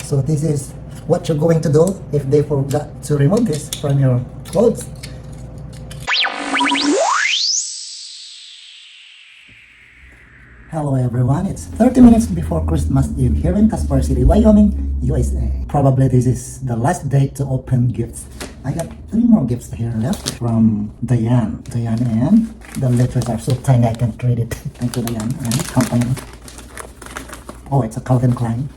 So this is what you're going to do if they forgot to remove this from your clothes. Hello everyone, it's 30 minutes before Christmas Eve here in Casper City, Wyoming, USA. Probably this is the last day to open gifts. I got 3 more gifts here left from Diane, and the letters are so tiny I can't read it. Thank you, Diane, and company. Oh, it's a Calvin Klein.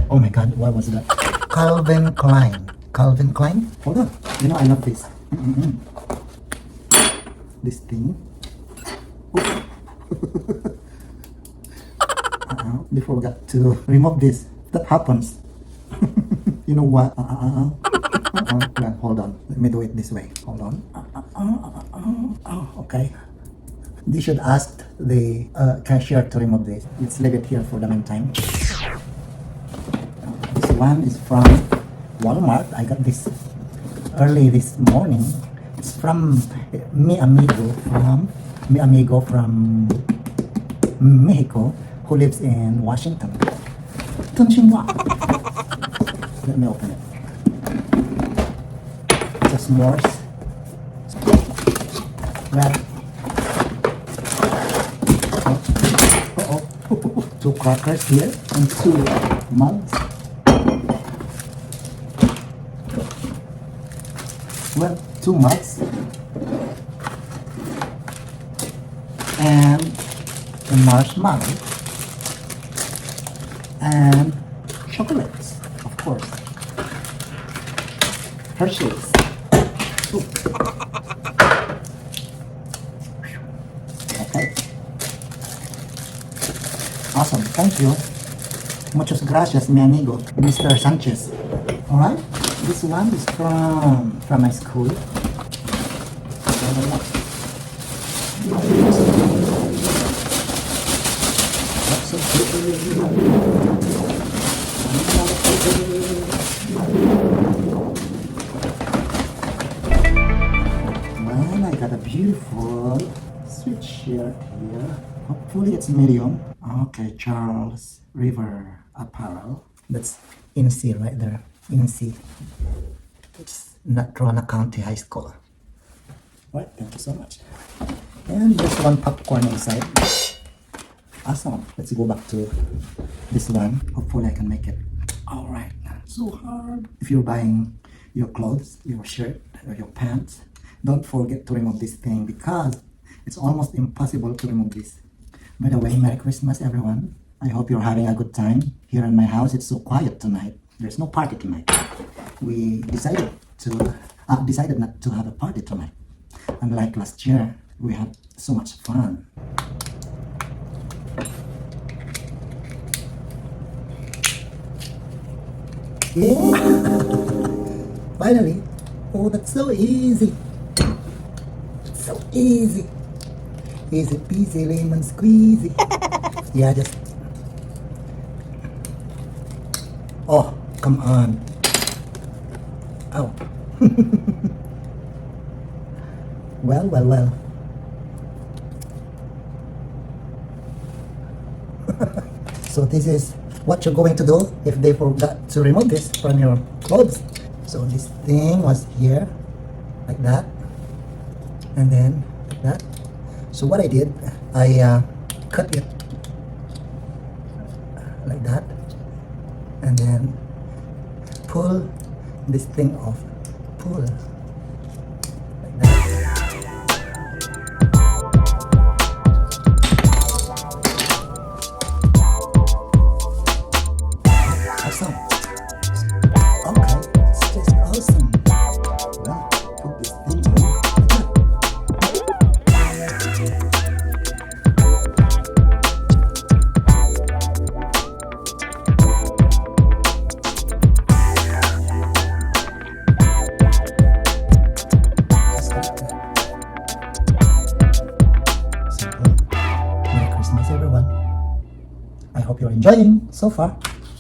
Oh my god, what was that? Calvin Klein. Hold on, you know I love this. This thing. Before we got to remove this, that happens. You know what? Well, hold on. Let me do it this way. Hold on. Okay. They should ask the cashier to remove this. Let's leave it here for the meantime. This one is from Walmart. I got this early this morning. It's from mi amigo from Mexico, who lives in Washington. Let me open it. It's a s'mores. Well, 2 crackers here and 2 mugs. Well, 2 mugs and a marshmallow and chocolates, of course. Hershey's. Okay. Awesome, thank you. Muchas gracias, mi amigo, Mr. Sanchez. Alright, this one is from my school. Well, I got a beautiful sweatshirt here. Hopefully it's medium. Okay, Charles River Apparel. That's NC right there. NC. It's Natrona County High School. Right, thank you so much. And there's one popcorn inside. Awesome. Let's go back to this one. Hopefully I can make it. Alright. So hard. If you're buying your clothes, your shirt, or your pants, don't forget to remove this thing because it's almost impossible to remove this. By the way, Merry Christmas everyone. I hope you're having a good time. Here in my house, it's so quiet tonight. There's no party tonight. We decided not to have a party tonight. Unlike last year, we had so much fun. Yeah. Finally. Oh, that's so easy. So easy. Easy peasy lemon squeezy. Yeah, just. Oh, come on. Oh. Well. So this is what you're going to do if they forgot to remove this from your clothes. So this thing was here, like that, and then like that. So what I did, I cut it like that, and then pull this thing off. Pull like that. Awesome. Okay, it's just awesome. Now put this thing on. Merry Christmas, everyone. I hope you're enjoying so far.